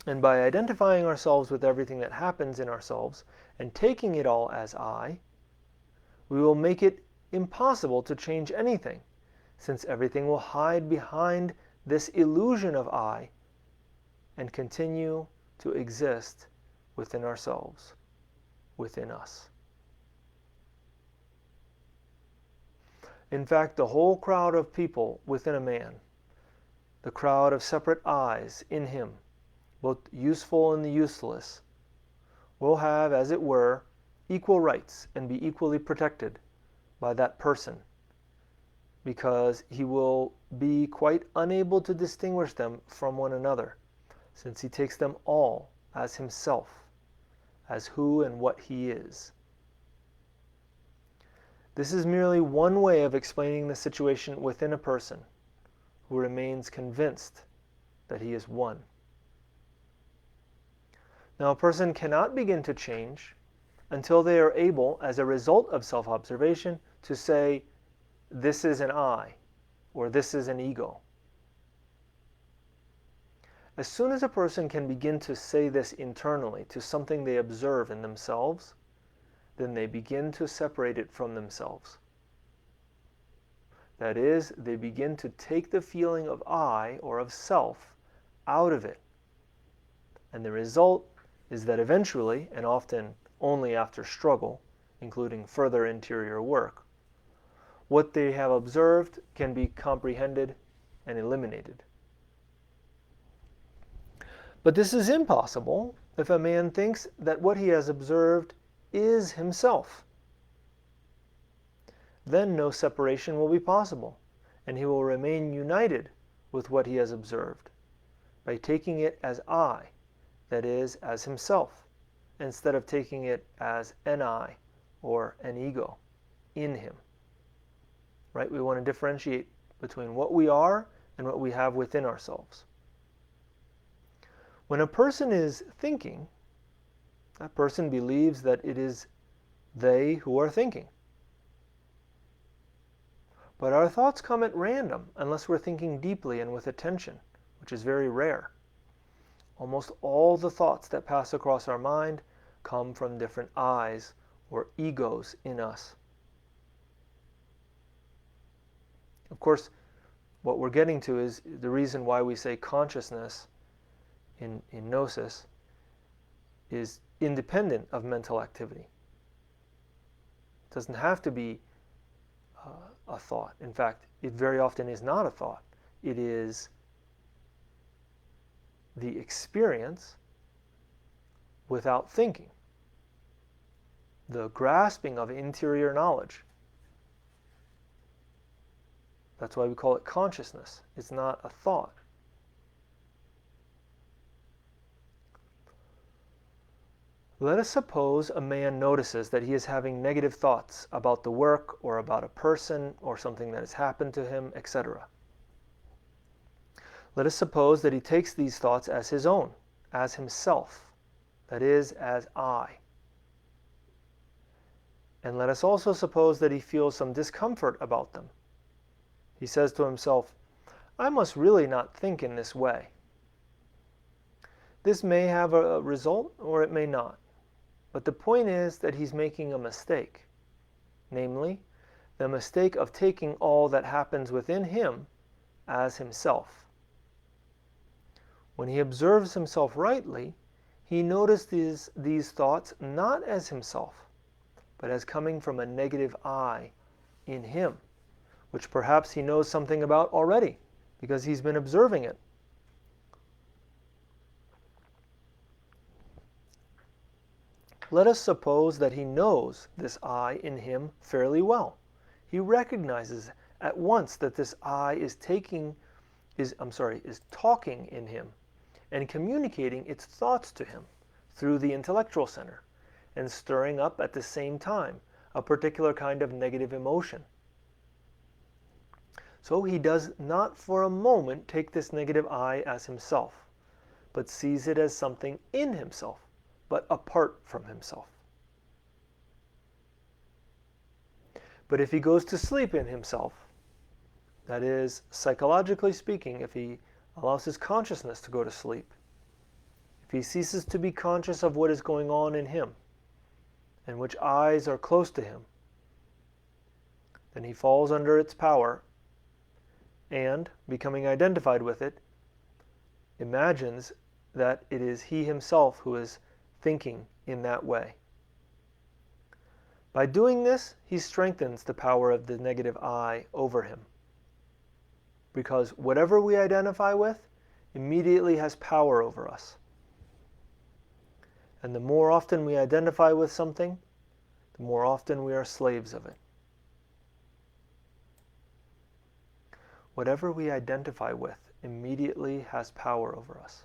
Speaker 1: And by identifying ourselves with everything that happens in ourselves and taking it all as I, we will make it impossible to change anything, since everything will hide behind this illusion of I and continue to exist within ourselves, within us. In fact, the whole crowd of people within a man, the crowd of separate I's in him, both useful and the useless, will have, as it were, equal rights and be equally protected by that person, because he will be quite unable to distinguish them from one another, since he takes them all as himself, as who and what he is. This is merely one way of explaining the situation within a person who remains convinced that he is one. Now, a person cannot begin to change until they are able, as a result of self-observation, to say, this is an I, or this is an ego. As soon as a person can begin to say this internally to something they observe in themselves, then they begin to separate it from themselves. That is, they begin to take the feeling of I, or of self, out of it. And the result is that eventually, and often only after struggle, including further interior work, what they have observed can be comprehended and eliminated. But this is impossible if a man thinks that what he has observed is himself. Then no separation will be possible, and he will remain united with what he has observed, by taking it as I, that is, as himself, instead of taking it as an I or an ego in him. Right? We want to differentiate between what we are and what we have within ourselves. When a person is thinking, that person believes that it is they who are thinking. But our thoughts come at random unless we're thinking deeply and with attention, which is very rare. Almost all the thoughts that pass across our mind come from different I's or egos in us. Of course, what we're getting to is the reason why we say consciousness in Gnosis is independent of mental activity. It doesn't have to be a thought. In fact, it very often is not a thought. It is the experience without thinking, the grasping of interior knowledge. That's why we call it consciousness. It's not a thought. Let us suppose a man notices that he is having negative thoughts about the work or about a person or something that has happened to him, etc. Let us suppose that he takes these thoughts as his own, as himself, that is, as I. And let us also suppose that he feels some discomfort about them. He says to himself, I must really not think in this way. This may have a result or it may not. But the point is that he's making a mistake, namely, the mistake of taking all that happens within him as himself. When he observes himself rightly, he notices these thoughts not as himself, but as coming from a negative I in him, which perhaps he knows something about already, because he's been observing it. Let us suppose that he knows this I in him fairly well. He recognizes at once that this I is talking in him and communicating its thoughts to him through the intellectual center and stirring up at the same time a particular kind of negative emotion. So he does not for a moment take this negative I as himself, but sees it as something in himself, but apart from himself. But if he goes to sleep in himself, that is, psychologically speaking, if he allows his consciousness to go to sleep, if he ceases to be conscious of what is going on in him, and which eyes are close to him, then he falls under its power and, becoming identified with it, imagines that it is he himself who is thinking in that way. By doing this, he strengthens the power of the negative I over him. Because whatever we identify with immediately has power over us. And the more often we identify with something, the more often we are slaves of it. Whatever we identify with immediately has power over us.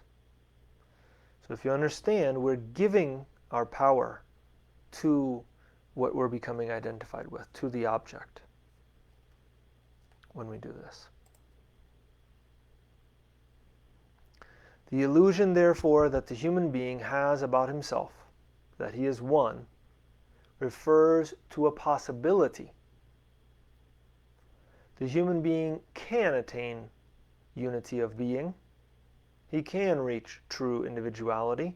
Speaker 1: So if you understand, we're giving our power to what we're becoming identified with, to the object, when we do this. The illusion, therefore, that the human being has about himself, that he is one, refers to a possibility. The human being can attain unity of being. He can reach true individuality.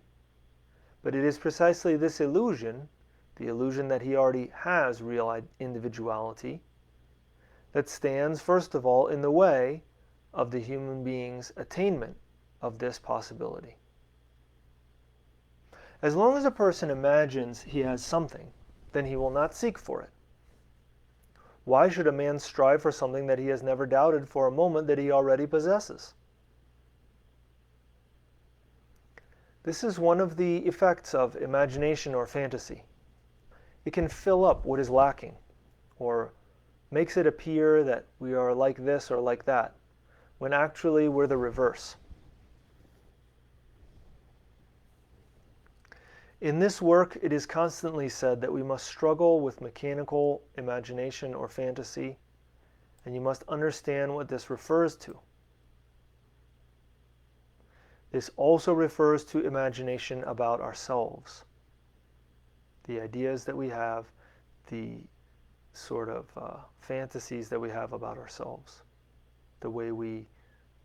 Speaker 1: But it is precisely this illusion, the illusion that he already has real individuality, that stands, first of all, in the way of the human being's attainment of this possibility. As long as a person imagines he has something, then he will not seek for it. Why should a man strive for something that he has never doubted for a moment that he already possesses? This is one of the effects of imagination or fantasy. It can fill up what is lacking, or makes it appear that we are like this or like that, when actually we're the reverse. In this work, it is constantly said that we must struggle with mechanical imagination or fantasy, and you must understand what this refers to. This also refers to imagination about ourselves, the ideas that we have, the sort of fantasies that we have about ourselves, the way we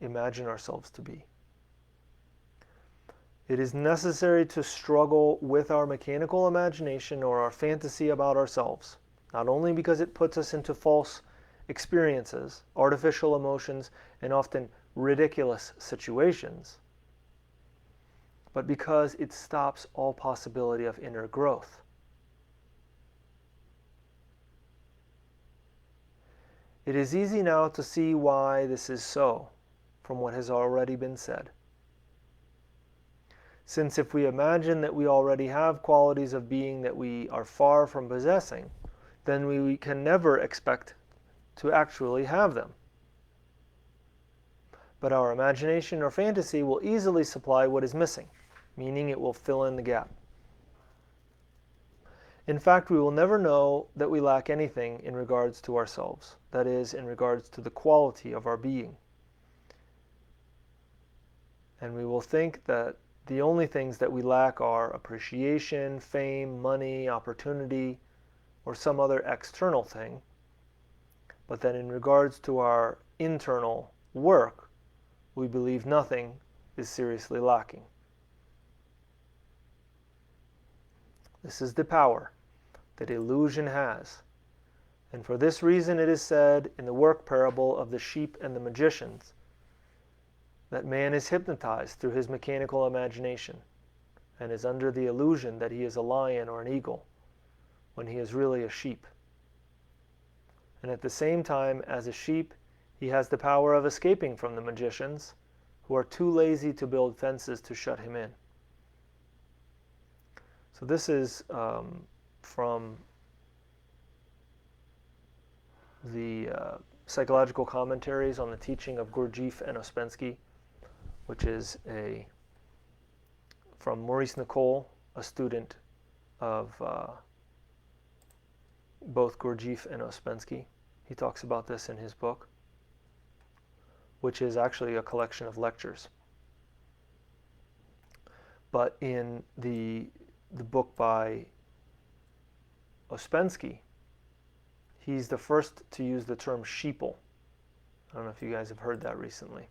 Speaker 1: imagine ourselves to be. It is necessary to struggle with our mechanical imagination or our fantasy about ourselves, not only because it puts us into false experiences, artificial emotions, and often ridiculous situations, but because it stops all possibility of inner growth. It is easy now to see why this is so, from what has already been said. Since if we imagine that we already have qualities of being that we are far from possessing, then we can never expect to actually have them. But our imagination or fantasy will easily supply what is missing, meaning it will fill in the gap. In fact, we will never know that we lack anything in regards to ourselves, that is, in regards to the quality of our being. And we will think that the only things that we lack are appreciation, fame, money, opportunity, or some other external thing. But then in regards to our internal work, we believe nothing is seriously lacking. This is the power that illusion has. And for this reason it is said in the work parable of the sheep and the magicians that man is hypnotized through his mechanical imagination and is under the illusion that he is a lion or an eagle when he is really a sheep. And at the same time, as a sheep, he has the power of escaping from the magicians, who are too lazy to build fences to shut him in. So this is from the psychological commentaries on the teaching of Gurdjieff and Ouspensky, which is from Maurice Nicoll, a student of both Gurdjieff and Ouspensky. He talks about this in his book, which is actually a collection of lectures. But in the book by Ouspensky, he's the first to use the term sheeple. I don't know if you guys have heard that recently.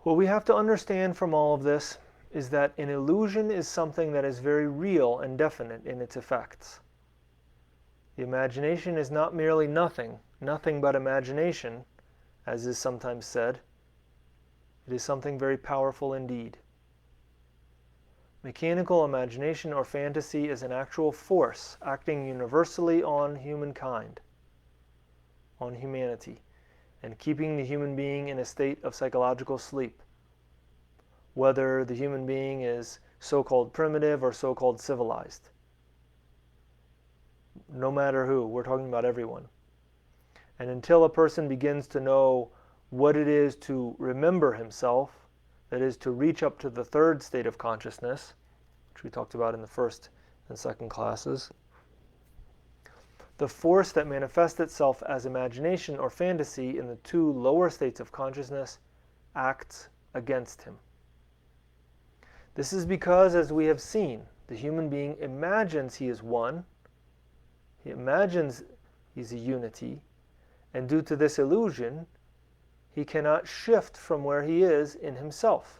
Speaker 1: What we have to understand from all of this is that an illusion is something that is very real and definite in its effects. The imagination is not merely nothing but imagination, as is sometimes said. It is something very powerful indeed. Mechanical imagination or fantasy is an actual force acting universally on humankind, on humanity, and keeping the human being in a state of psychological sleep, whether the human being is so-called primitive or so-called civilized. No matter who, we're talking about everyone. And until a person begins to know what it is to remember himself, that is, to reach up to the third state of consciousness, which we talked about in the first and second classes, the force that manifests itself as imagination or fantasy in the two lower states of consciousness acts against him. This is because, as we have seen, the human being imagines he is one, he imagines he's a unity, and due to this illusion, he cannot shift from where he is in himself.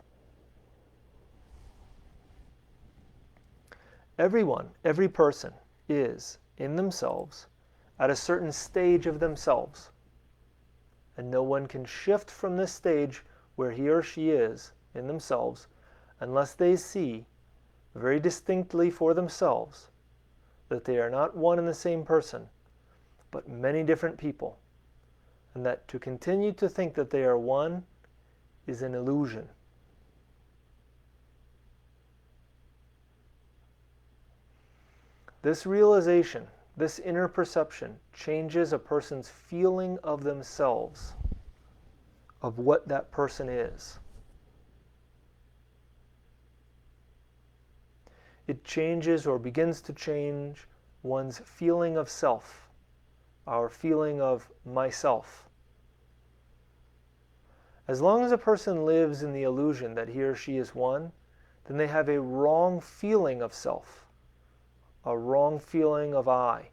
Speaker 1: Everyone, every person is, in themselves, at a certain stage of themselves, and no one can shift from this stage where he or she is in themselves unless they see very distinctly for themselves that they are not one and the same person, but many different people, and that to continue to think that they are one is an illusion. This realization, this inner perception, changes a person's feeling of themselves, of what that person is. it changes or begins to change one's feeling of self, our feeling of myself. As long as a person lives in the illusion that he or she is one, then they have a wrong feeling of self, a wrong feeling of I.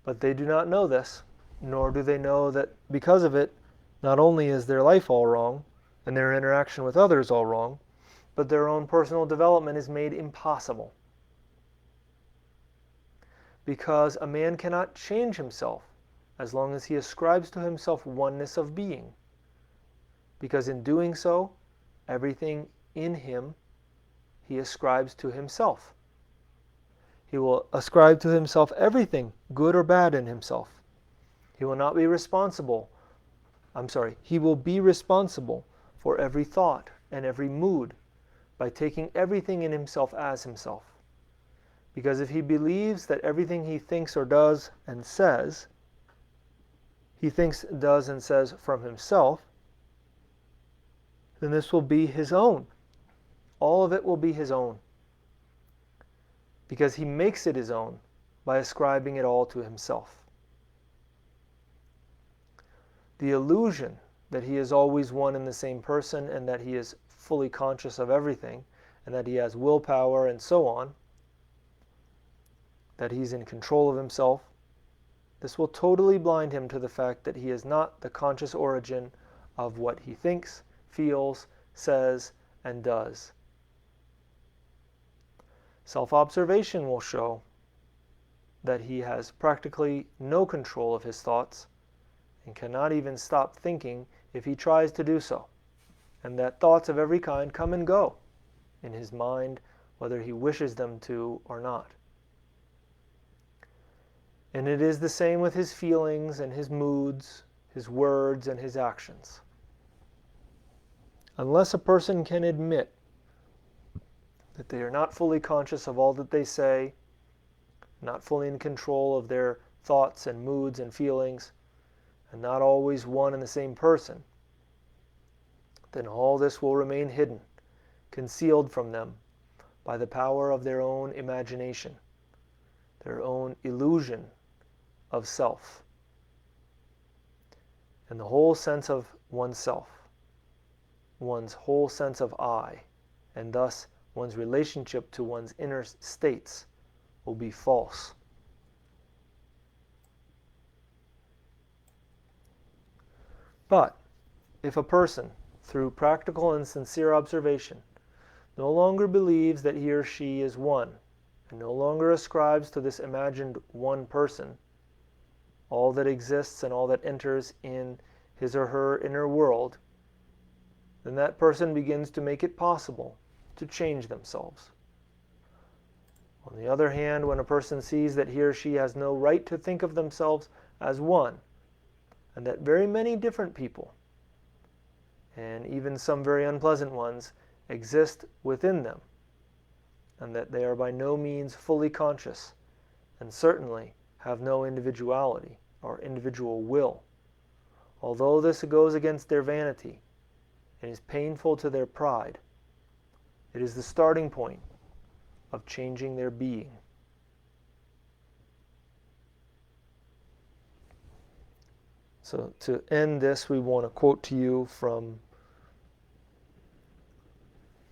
Speaker 1: But they do not know this, nor do they know that because of it, not only is their life all wrong, and their interaction with others all wrong, but their own personal development is made impossible. Because a man cannot change himself as long as he ascribes to himself oneness of being. Because in doing so, everything in him he ascribes to himself. He will ascribe to himself everything, good or bad, in himself. He will not be responsible. He will be responsible for every thought and every mood by taking everything in himself as himself. Because if he believes that everything he thinks or does and says, he thinks, does, and says from himself, then this will be his own. All of it will be his own. Because he makes it his own by ascribing it all to himself. The illusion that he is always one and the same person, and that he is fully conscious of everything, and that he has willpower and so on, that he's in control of himself, this will totally blind him to the fact that he is not the conscious origin of what he thinks, feels, says, and does. Self-observation will show that he has practically no control of his thoughts and cannot even stop thinking if he tries to do so, and that thoughts of every kind come and go in his mind whether he wishes them to or not. And it is the same with his feelings and his moods, his words and his actions. Unless a person can admit that they are not fully conscious of all that they say, not fully in control of their thoughts and moods and feelings, and not always one and the same person, then all this will remain hidden, concealed from them by the power of their own imagination, their own illusion of self, and the whole sense of oneself, one's whole sense of I, and thus one's relationship to one's inner states will be false. But if a person, through practical and sincere observation, no longer believes that he or she is one, and no longer ascribes to this imagined one person all that exists and all that enters in his or her inner world, then that person begins to make it possible to change themselves. On the other hand, when a person sees that he or she has no right to think of themselves as one, and that very many different people, and even some very unpleasant ones, exist within them, and that they are by no means fully conscious, and certainly have no individuality or individual will, although this goes against their vanity and is painful to their pride, it is the starting point of changing their being. So to end this, we want to quote to you from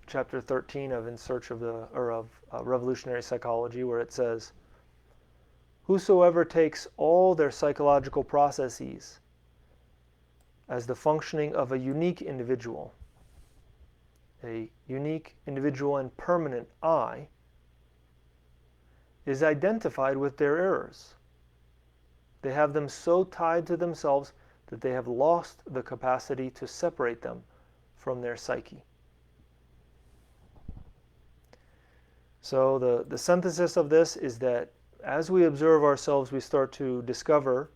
Speaker 1: chapter 13 of In Search of Revolutionary Psychology, where it says, "Whosoever takes all their psychological processes as the functioning of a unique individual and permanent I, is identified with their errors. They have them so tied to themselves that they have lost the capacity to separate them from their psyche." So the synthesis of this is that as we observe ourselves, we start to discover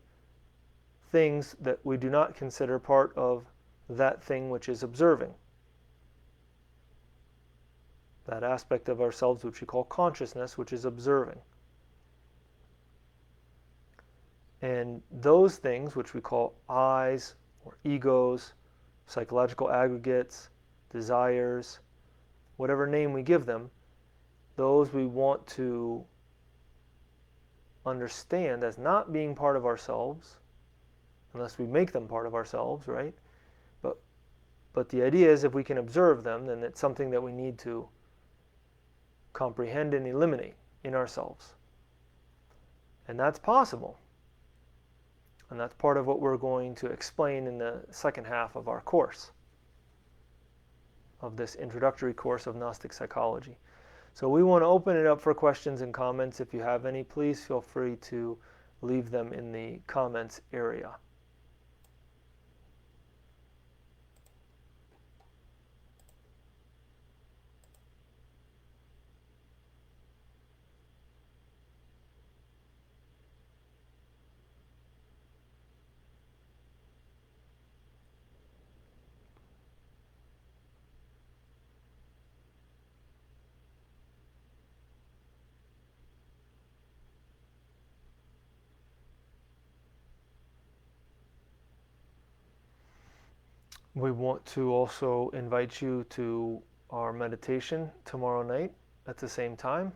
Speaker 1: things that we do not consider part of that thing which is observing. That aspect of ourselves which we call consciousness, which is observing. And those things which we call I's or egos, psychological aggregates, desires, whatever name we give them, those we want to understand as not being part of ourselves, unless we make them part of ourselves, right? But the idea is if we can observe them, then it's something that we need to comprehend and eliminate in ourselves. And that's possible. And that's part of what we're going to explain in the second half of our course, of this introductory course of Gnostic psychology. So we want to open it up for questions and comments. If you have any, please feel free to leave them in the comments area. We want to also invite you to our meditation tomorrow night at the same time,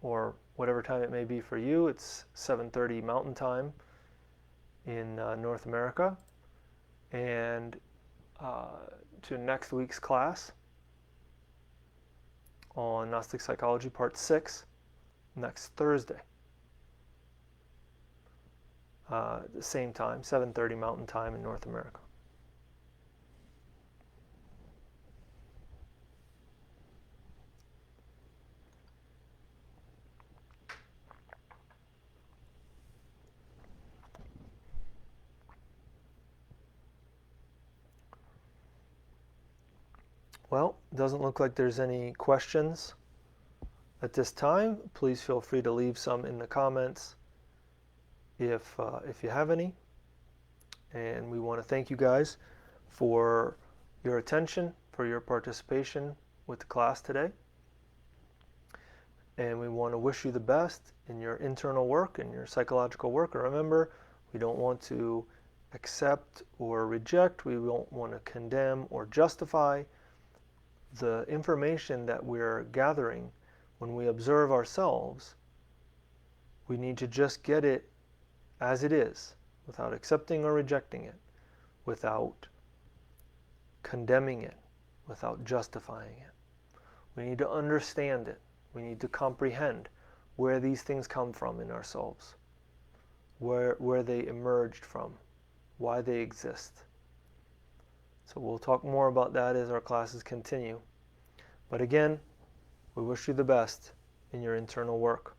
Speaker 1: or whatever time it may be for you. It's 7:30 Mountain Time in North America. And to next week's class on Gnostic Psychology Part 6 next Thursday. At the same time, 7:30 Mountain Time in North America. Well, it doesn't look like there's any questions at this time. Please feel free to leave some in the comments if you have any. And we want to thank you guys for your attention, for your participation with the class today. And we want to wish you the best in your internal work and your psychological work. And remember, we don't want to accept or reject. We don't want to condemn or justify the information that we're gathering. When we observe ourselves, we need to just get it as it is, without accepting or rejecting it, without condemning it, without justifying it. We need to understand it. We need to comprehend where these things come from in ourselves, where they emerged from, why they exist. So we'll talk more about that as our classes continue. But again, we wish you the best in your internal work.